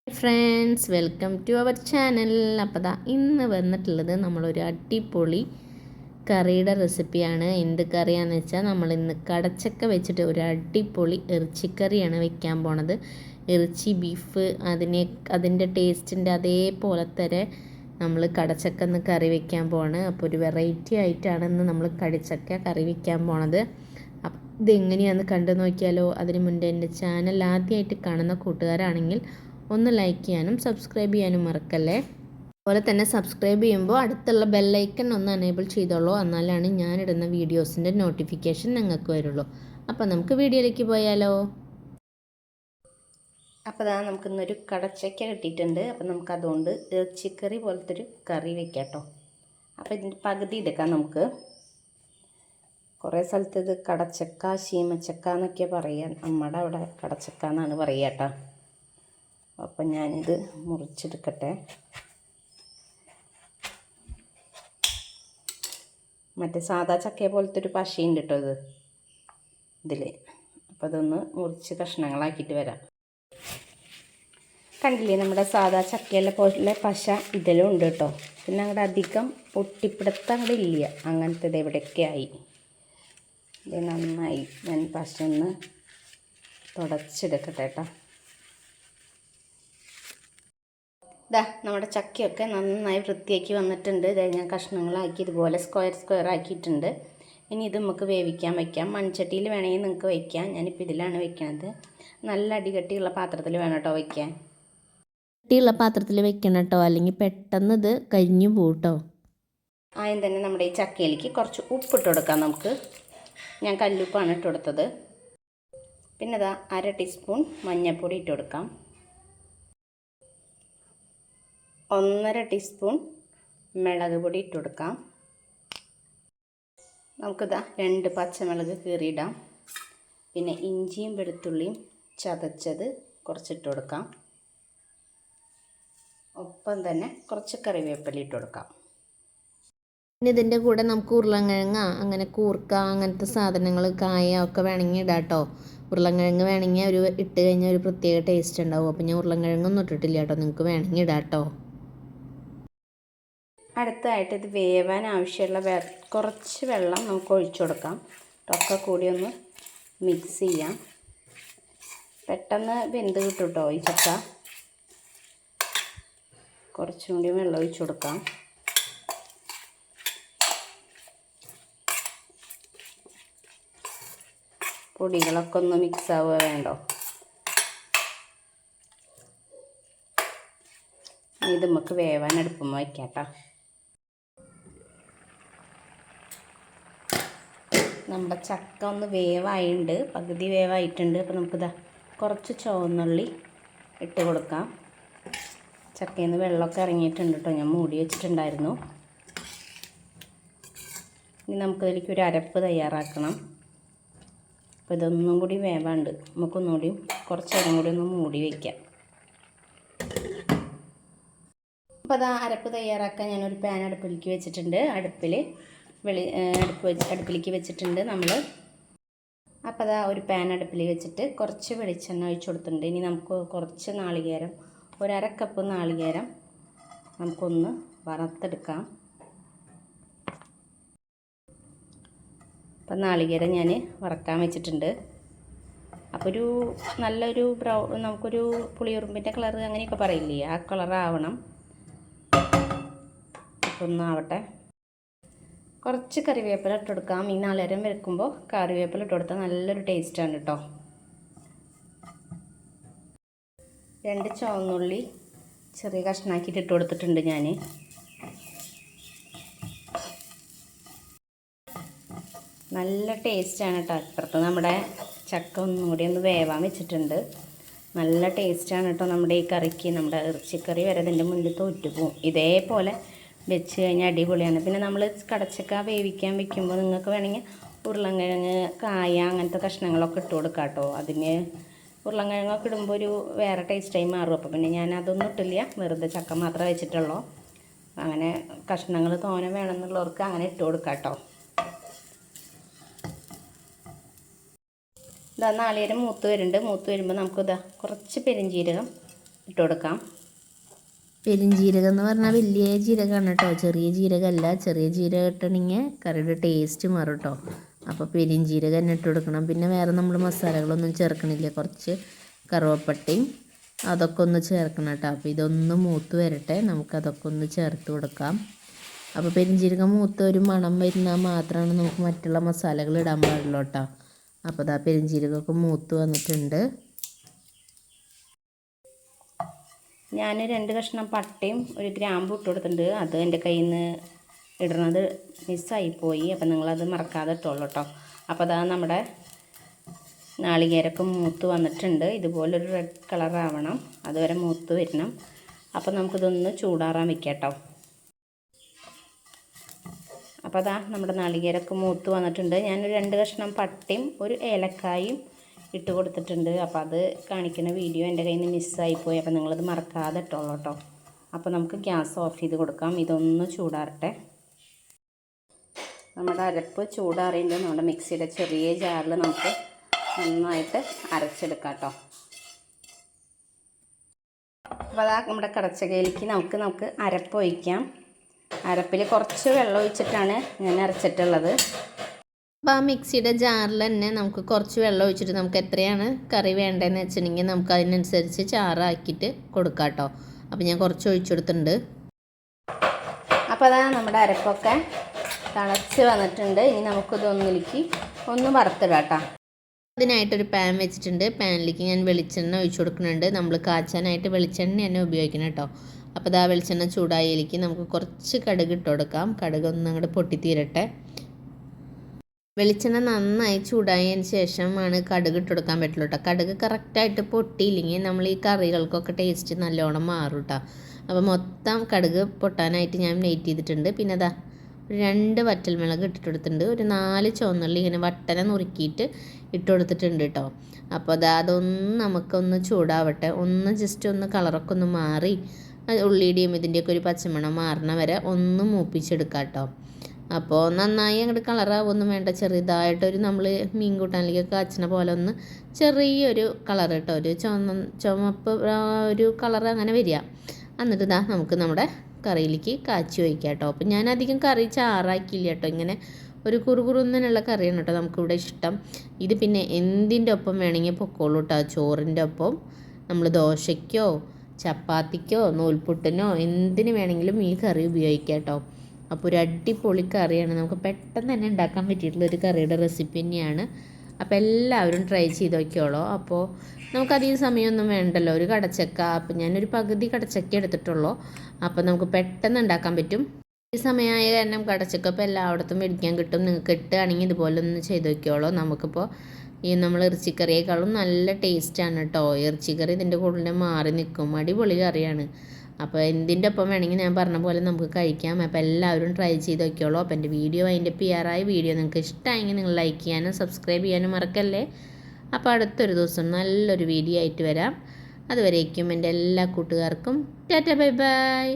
Friends, welcome to our channel. അപ്പോൾ ഇന്ന് വന്നിട്ടുള്ളത് നമ്മളൊരു അടിപൊളി കറിയുടെ റെസിപ്പിയാണ്. എന്ത് കറിയാണെന്ന് വെച്ചാൽ നമ്മളിന്ന് കടച്ചക്ക വെച്ചിട്ട് ഒരു അടിപൊളി ഇറച്ചിക്കറിയാണ് വെക്കാൻ പോണത്. ഇറച്ചി ബീഫ് അതിൻ്റെ ടേസ്റ്റിൻ്റെ അതേപോലെ തന്നെ നമ്മൾ കടച്ചക്ക കറി വെക്കാൻ പോവാണ്. അപ്പോൾ ഒരു വെറൈറ്റി ആയിട്ടാണ് ഇന്ന് നമ്മൾ കടച്ചക്ക കറി വെക്കാൻ പോണത്. അപ്പം ഇതെങ്ങനെയാണെന്ന് കണ്ടു നോക്കിയാലോ. അതിന് മുന്നേ എൻ്റെ ചാനൽ ആദ്യമായിട്ട് കാണുന്ന കൂട്ടുകാരാണെങ്കിൽ ഒന്ന് ലൈക്ക് ചെയ്യാനും സബ്സ്ക്രൈബ് ചെയ്യാനും മറക്കല്ലേ. അതുപോലെ തന്നെ സബ്സ്ക്രൈബ് ചെയ്യുമ്പോൾ അടുത്തുള്ള ബെല്ലൈക്കൺ ഒന്ന് എനേബിൾ ചെയ്തോളൂ. എന്നാലാണ് ഞാനിടുന്ന വീഡിയോസിൻ്റെ നോട്ടിഫിക്കേഷൻ നിങ്ങൾക്ക് വരുള്ളൂ. അപ്പോൾ നമുക്ക് വീഡിയോയിലേക്ക് പോയാലോ. അപ്പോൾ നമുക്കിന്നൊരു കടച്ചക്ക കിട്ടിയിട്ടുണ്ട്. അപ്പോൾ നമുക്കതുകൊണ്ട് ഇറച്ചിക്കറി പോലത്തെ ഒരു കറി വെക്കാം കേട്ടോ. അപ്പോൾ ഇതിൻ്റെ പകുതി എടുക്കാം നമുക്ക്. കുറേ സ്ഥലത്ത് ഇത് കടച്ചക്ക ശീമച്ചക്ക എന്നൊക്കെ പറയാൻ, നമ്മുടെ അവിടെ കടച്ചക്ക എന്നാണ് പറയുക കേട്ടോ. അപ്പം ഞാനിത് മുറിച്ചെടുക്കട്ടെ. മറ്റേ സാദാ ചക്കയെ പോലത്തെ ഒരു പശയുണ്ട് കേട്ടോ ഇതിൽ. അപ്പോൾ അതൊന്ന് മുറിച്ച് കഷ്ണങ്ങളാക്കിയിട്ട് വരാം. കണ്ടില്ലേ, നമ്മുടെ സാദാ ചക്കയിലെ പോലെ പശ ഇതിലും ഉണ്ട് കേട്ടോ. പിന്നെ അങ്ങോട്ട് അധികം ഒട്ടിപ്പിടുത്തം അങ്ങോട്ട് ഇല്ല. അങ്ങനത്തെ ഇത് എവിടെയൊക്കെ ആയി. ഇത് നന്നായി ഞാൻ പശ ഒന്ന് തുടച്ചെടുക്കട്ടെ കേട്ടോ. നമ്മുടെ ചക്കയൊക്കെ നന്നായി വൃത്തിയാക്കി വന്നിട്ടുണ്ട്. ഇതായത് ഞാൻ കഷ്ണങ്ങളാക്കി ഇതുപോലെ സ്ക്വയർ ആക്കിയിട്ടുണ്ട്. ഇനി ഇത് നമുക്ക് വേവിക്കാൻ വയ്ക്കാം. മൺചട്ടിയിൽ വേണമെങ്കിൽ നിങ്ങൾക്ക് വയ്ക്കാം. ഞാനിപ്പോൾ ഇതിലാണ് വെക്കുന്നത്. നല്ല അടികട്ടിയുള്ള പാത്രത്തിൽ വേണം കേട്ടോ വയ്ക്കാൻ. കട്ടിയുള്ള പാത്രത്തിൽ വെക്കണം കേട്ടോ, അല്ലെങ്കിൽ പെട്ടെന്ന് ഇത് കരിഞ്ഞു പോകും കേട്ടോ. ആദ്യം തന്നെ നമ്മുടെ ഈ ചക്കയിലേക്ക് കുറച്ച് ഉപ്പിട്ട് കൊടുക്കാം നമുക്ക്. ഞാൻ കല്ലുപ്പാണ് ഇട്ട് കൊടുത്തത്. പിന്നെ 1/2 ടീസ്പൂൺ മഞ്ഞൾപ്പൊടി ഇട്ട് കൊടുക്കാം. 1/2 ടീസ്പൂൺ മുളക് പൊടി ഇട്ട് കൊടുക്കാം. നമുക്കിതാ 2 പച്ചമുളക് കീറിയിടാം. പിന്നെ ഇഞ്ചിയും വെളുത്തുള്ളിയും ചതച്ചത് കുറച്ചിട്ട് കൊടുക്കാം. ഒപ്പം തന്നെ കുറച്ച് കറിവേപ്പില ഇട്ട് കൊടുക്കാം. പിന്നെ ഇതിൻ്റെ കൂടെ നമുക്ക് ഉരുളൻകിഴങ്ങ, അങ്ങനെ കൂർക്ക, അങ്ങനത്തെ സാധനങ്ങൾ, കായ ഒക്കെ വേണമെങ്കിൽ ഇടാം കേട്ടോ. ഉരുളൻകിഴങ്ങ് വേണമെങ്കിൽ ഇട്ട് കഴിഞ്ഞാൽ ഒരു പ്രത്യേക ടേസ്റ്റ് ഉണ്ടാവും. അപ്പോൾ ഞാൻ ഉരുളൻകിഴങ്ങൊന്നും ഇട്ടിട്ടില്ല കേട്ടോ. നിങ്ങൾക്ക് വേണമെങ്കിൽ ഇടാം കേട്ടോ. അടുത്തതായിട്ട് ഇത് വേവാൻ ആവശ്യമുള്ള കുറച്ച് വെള്ളം നമുക്ക് ഒഴിച്ചു കൊടുക്കാം. ഒക്കെ കൂടി ഒന്ന് മിക്സ് ചെയ്യാം. പെട്ടെന്ന് വെന്ത് കിട്ടും കേട്ടോ ഈ ചക്ക. കുറച്ചും കൂടി വെള്ളം ഒഴിച്ചു കൊടുക്കാം. പൊടികളൊക്കെ ഒന്ന് മിക്സ് ആവുക വേണ്ടോ. ഇത് നമുക്ക് വേവാൻ അടുപ്പുമ്പോൾ വയ്ക്കാം കേട്ടോ. നമ്മുടെ ചക്ക ഒന്ന് വേവായിട്ടുണ്ട്, പകുതി വേവായിട്ടുണ്ട്. അപ്പോൾ നമുക്കിതാ കുറച്ച് ചുവന്നുള്ളി ഇട്ട് കൊടുക്കാം. ചക്കയിൽ നിന്ന് വെള്ളമൊക്കെ ഇറങ്ങിയിട്ടുണ്ട് കേട്ടോ. ഞാൻ മൂടി വെച്ചിട്ടുണ്ടായിരുന്നു. ഇനി നമുക്കതിലേക്ക് ഒരു അരപ്പ് തയ്യാറാക്കണം. അപ്പോൾ ഇതൊന്നും കൂടി വേവാണ്ട് നമുക്കൊന്നുകൂടി കുറച്ച് നേരം കൂടി ഒന്ന് മൂടി വയ്ക്കാം. അപ്പോൾ അരപ്പ് തയ്യാറാക്കാൻ ഞാനൊരു പാൻ അടുപ്പിലേക്ക് വെച്ചിട്ടുണ്ട്. അടുപ്പിലേക്ക് വെച്ചിട്ടുണ്ട് നമ്മൾ. അപ്പോൾ ഒരു പാൻ അടുപ്പിൽ വെച്ചിട്ട് കുറച്ച് വെളിച്ചെണ്ണ ഒഴിച്ച് കൊടുത്തിട്ടുണ്ട്. ഇനി നമുക്ക് കുറച്ച് നാളികേരം, 1/2 കപ്പ് നാളികേരം നമുക്കൊന്ന് വറുത്തെടുക്കാം. അപ്പം നാളികേരം ഞാൻ വറക്കാൻ വെച്ചിട്ടുണ്ട്. അപ്പോൾ നല്ലൊരു നമുക്കൊരു പുളിയുറുമ്പിൻ്റെ കളർ അങ്ങനെയൊക്കെ പറയില്ലേ, ആ കളറാവണം. ഒന്നാവട്ടെ. കുറച്ച് കറിവേപ്പില ഇട്ട് കൊടുക്കാം. ഈ നാളികേരം വെക്കുമ്പോൾ കറിവേപ്പില ഇട്ട് കൊടുത്താൽ നല്ലൊരു ടേസ്റ്റാണ് കേട്ടോ. 2 ചുവന്നുള്ളി ചെറിയ കഷ്ണാക്കിയിട്ട് ഇട്ട് കൊടുത്തിട്ടുണ്ട് ഞാൻ. നല്ല ടേസ്റ്റാണ് കേട്ടോ. ഇപ്പുറത്ത് നമ്മുടെ ചക്ക ഒന്നും കൂടി ഒന്ന് വേവാൻ വെച്ചിട്ടുണ്ട്. നല്ല ടേസ്റ്റാണ് കേട്ടോ നമ്മുടെ ഈ കറിക്ക്. നമ്മുടെ ഇറച്ചിക്കറി വരെ ഇതിൻ്റെ മുന്നിൽ തോറ്റുപോകും. ഇതേപോലെ വെച്ച് കഴിഞ്ഞാൽ അടിപൊളിയാണ്. പിന്നെ നമ്മൾ കടച്ചക്ക വേവിക്കാൻ വെക്കുമ്പോൾ നിങ്ങൾക്ക് വേണമെങ്കിൽ ഉരുളൻകിഴങ്ങ്, കായ, അങ്ങനത്തെ കഷ്ണങ്ങളൊക്കെ ഇട്ട് കൊടുക്കാം കേട്ടോ. അതിന് ഉരുളൻകിഴങ്ങൊക്കെ ഇടുമ്പോൾ ഒരു വേറെ ടേസ്റ്റായി മാറും. അപ്പോൾ പിന്നെ ഞാൻ അതൊന്നും ഇട്ടില്ല, വെറുതെ ചക്ക മാത്രമേ വെച്ചിട്ടുള്ളൂ. അങ്ങനെ കഷ്ണങ്ങൾ തോനെ വേണമെന്നുള്ളവർക്ക് അങ്ങനെ ഇട്ട് കൊടുക്കാം കേട്ടോ. നാളികേരം മൂത്ത് വരുമ്പോൾ നമുക്ക് കുറച്ച് പെരുംജീരകം ഇട്ട് കൊടുക്കാം. പെരുംജീരകം എന്ന് പറഞ്ഞാൽ വലിയ ജീരകമാണ് കേട്ടോ, ചെറിയ ജീരകമല്ല. ചെറിയ ജീരകം ഇട്ടണമെങ്കിൽ കറിയുടെ ടേസ്റ്റ് മാറും കേട്ടോ. അപ്പോൾ പെരുംജീരകം തന്നെ ഇട്ട് കൊടുക്കണം. പിന്നെ വേറെ നമ്മൾ മസാലകളൊന്നും ചേർക്കണില്ല. കുറച്ച് കറുവപ്പട്ടയും അതൊക്കെ ഒന്ന് ചേർക്കണം കേട്ടോ. അപ്പോൾ ഇതൊന്ന് മൂത്ത് വരട്ടെ, നമുക്കതൊക്കെ ഒന്ന് ചേർത്ത് കൊടുക്കാം. അപ്പോൾ പെരുംജീരകം മൂത്ത് ഒരു മണം വരുന്നാൽ മാത്രമാണ് നമുക്ക് മറ്റുള്ള മസാലകൾ ഇടാൻ പാടുള്ളൂ കേട്ടോ. അപ്പോൾ ഇതാ പെരുംജീരകമൊക്കെ മൂത്ത് വന്നിട്ടുണ്ട്. ഞാൻ 2 കഷ്ണം പട്ടയും 1 ഗ്രാമ്പും ഇട്ട് കൊടുത്തിട്ടുണ്ട്. അത് എൻ്റെ കയ്യിൽ നിന്ന് ഇടുന്നത് മിസ്സായിപ്പോയി. അപ്പം നിങ്ങളത് മറക്കാതെ ഇട്ടോളൂ കേട്ടോ. അപ്പോൾ അതാ നമ്മുടെ നാളികേരമൊക്കെ മൂത്ത് വന്നിട്ടുണ്ട്. ഇതുപോലൊരു റെഡ് കളറാവണം, അതുവരെ മൂത്ത് വരണം. അപ്പോൾ നമുക്കിതൊന്ന് ചൂടാറാൻ വെക്കാം കേട്ടോ. അപ്പോൾ അതാ നമ്മുടെ നാളികേരമൊക്കെ മൂത്ത് വന്നിട്ടുണ്ട്. ഞാനൊരു 2 കഷ്ണം പട്ടയും 1 ഏലക്കായും ഇട്ട് കൊടുത്തിട്ടുണ്ട്. അപ്പോൾ അത് കാണിക്കുന്ന വീഡിയോ എൻ്റെ കയ്യിൽ നിന്ന് മിസ്സായിപ്പോയി. അപ്പോൾ നിങ്ങളത് മറക്കാതെ ഇട്ടോളൂ കേട്ടോ. അപ്പോൾ നമുക്ക് ഗ്യാസ് ഓഫ് ചെയ്ത് കൊടുക്കാം. ഇതൊന്ന് ചൂടാറട്ടെ. നമ്മുടെ അരപ്പ് ചൂടാറിയിട്ട് നമ്മുടെ മിക്സിയുടെ ചെറിയ ജാറിൽ നമുക്ക് നന്നായിട്ട് അരച്ചെടുക്കാം കേട്ടോ. അപ്പോൾ അതാ നമ്മുടെ കടച്ചക്കയിലേക്ക് നമുക്ക് അരപ്പ് ഒഴിക്കാം. അരപ്പിൽ കുറച്ച് വെള്ളം ഒഴിച്ചിട്ടാണ് ഞാൻ അരച്ചിട്ടുള്ളത്. അപ്പോൾ ആ മിക്സിയുടെ ജാറിൽ തന്നെ നമുക്ക് കുറച്ച് വെള്ളം ഒഴിച്ചിട്ട് നമുക്ക് എത്രയാണ് കറി വേണ്ടതെന്ന് വെച്ചിട്ടുണ്ടെങ്കിൽ നമുക്ക് അതിനനുസരിച്ച് ചാറാക്കിയിട്ട് കൊടുക്കാം കേട്ടോ. അപ്പോൾ ഞാൻ കുറച്ച് ഒഴിച്ചു കൊടുത്തിട്ടുണ്ട്. അപ്പോൾ അതാ നമ്മുടെ അരപ്പൊക്കെ തിളച്ച് വന്നിട്ടുണ്ട്. ഇനി നമുക്കിതൊന്നിലേക്ക് ഒന്ന് വറുത്തിടാം കേട്ടോ. അതിനായിട്ടൊരു പാൻ വെച്ചിട്ടുണ്ട്. പാനിലേക്ക് ഞാൻ വെളിച്ചെണ്ണ ഒഴിച്ചു കൊടുക്കുന്നുണ്ട്. നമ്മൾ കാച്ചാനായിട്ട് വെളിച്ചെണ്ണ തന്നെ ഉപയോഗിക്കണം കേട്ടോ. അപ്പോൾ ഇതാ വെളിച്ചെണ്ണ ചൂടായതിലേക്ക് നമുക്ക് കുറച്ച് കടുക് ഇട്ട് കൊടുക്കാം. കടുക് ഒന്ന് അങ്ങോട്ട് പൊട്ടിത്തീരട്ടെ. വെളിച്ചെണ്ണ നന്നായി ചൂടായതിന് ശേഷമാണ് കടുക് ഇട്ട് കൊടുക്കാൻ പറ്റുള്ളൂ കേട്ടോ. കടുക് കറക്റ്റായിട്ട് പൊട്ടിയില്ലെങ്കിൽ നമ്മൾ ഈ കറികൾക്കൊക്കെ ടേസ്റ്റ് നല്ലോണം മാറും കേട്ടോ. അപ്പോൾ മൊത്തം കടുക് പൊട്ടാനായിട്ട് ഞാൻ വെയിറ്റ് ചെയ്തിട്ടുണ്ട്. പിന്നെ അതാ 2 വറ്റൽമുളക് ഇട്ടിട്ട് കൊടുത്തിട്ടുണ്ട്. ഒരു 4 ചുവന്നുള്ളി ഇങ്ങനെ വട്ടന നുറുക്കിയിട്ട് ഇട്ട് കൊടുത്തിട്ടുണ്ട് കേട്ടോ. അപ്പോൾ അതൊന്ന് നമുക്കൊന്ന് ചൂടാവട്ടെ. ജസ്റ്റ് ഒന്ന് കളറൊക്കെ ഒന്ന് മാറി ഉള്ളിയുടെയും ഇതിൻ്റെയൊക്കെ ഒരു പച്ചമണം മാറണ വരെ ഒന്ന് മൂപ്പിച്ചെടുക്കാം കേട്ടോ. അപ്പോൾ നന്നായി അങ്ങോട്ട് കളറാവൊന്നും വേണ്ട. ചെറുതായിട്ടൊരു നമ്മൾ മീൻ കൂട്ടാനിലേക്ക് കാച്ചണ പോലെ ഒന്ന് ചെറിയൊരു കളർ കേട്ടോ, ഒരു ചുമപ്പ് ഒരു കളർ അങ്ങനെ വരിക. എന്നിട്ട് ഇതാ നമുക്ക് നമ്മുടെ കറിയിലേക്ക് കാച്ചി ഒഴിക്കാം കേട്ടോ. അപ്പോൾ ഞാൻ അധികം കറി ചാറാക്കിയില്ല കേട്ടോ. ഇങ്ങനെ ഒരു കുറുകുറുന്നനുള്ള കറിയാണ് കേട്ടോ നമുക്കിവിടെ ഇഷ്ടം. ഇത് പിന്നെ എന്തിൻ്റെ ഒപ്പം വേണമെങ്കിൽ പൊക്കോളൂ കേട്ടോ. ചോറിൻ്റെ ഒപ്പം നമ്മൾ ദോശയ്ക്കോ ചപ്പാത്തിക്കോ നൂൽപുട്ടിനോ എന്തിന് വേണമെങ്കിലും ഈ കറി ഉപയോഗിക്കാം കേട്ടോ. അപ്പോൾ ഒരു അടിപൊളി കറിയാണ്. നമുക്ക് പെട്ടെന്ന് തന്നെ ഉണ്ടാക്കാൻ പറ്റിയിട്ടുള്ളൊരു കറിയുടെ റെസിപ്പി തന്നെയാണ്. അപ്പോൾ എല്ലാവരും ട്രൈ ചെയ്ത് നോക്കിയോളൂ. അപ്പോൾ നമുക്കധികം സമയമൊന്നും വേണ്ടല്ലോ. ഒരു കടച്ചക്ക, അപ്പോൾ ഞാനൊരു പകുതി കടച്ചക്ക എടുത്തിട്ടുള്ളൂ. അപ്പോൾ നമുക്ക് പെട്ടെന്ന് ഉണ്ടാക്കാൻ പറ്റും. ഈ സമയമായ കാരണം കടച്ചക്ക ഇപ്പോൾ എല്ലായിടത്തും മേടിക്കാൻ കിട്ടും. നിങ്ങൾക്ക് കിട്ടുകയാണെങ്കിൽ ഇതുപോലെ ഒന്ന് ചെയ്ത് നോക്കിയോളൂ. നമുക്കിപ്പോൾ ഈ നമ്മൾ ഇറച്ചിക്കറിയേക്കാളും നല്ല ടേസ്റ്റാണ് കേട്ടോ. ഇറച്ചിക്കറി ഇതിൻ്റെ കൂടുതൽ മാറി നിൽക്കും. അടിപൊളി കറിയാണ്. അപ്പോൾ എന്തിൻ്റെ ഒപ്പം വേണമെങ്കിൽ ഞാൻ പറഞ്ഞ പോലെ നമുക്ക് കഴിക്കാം. അപ്പോൾ എല്ലാവരും ട്രൈ ചെയ്ത് നോക്കിയോളൂ. അപ്പോൾ എൻ്റെ വീഡിയോ അതിൻ്റെ PR വീഡിയോ നിങ്ങൾക്ക് ഇഷ്ടമായെങ്കിൽ നിങ്ങൾ ലൈക്ക് ചെയ്യാനും സബ്സ്ക്രൈബ് ചെയ്യാനും മറക്കല്ലേ. അപ്പോൾ അടുത്തൊരു ദിവസം നല്ലൊരു വീഡിയോ ആയിട്ട് വരാം. അതുവരേക്കും എൻ്റെ എല്ലാ കൂട്ടുകാർക്കും ടാറ്റ ബൈ ബൈ.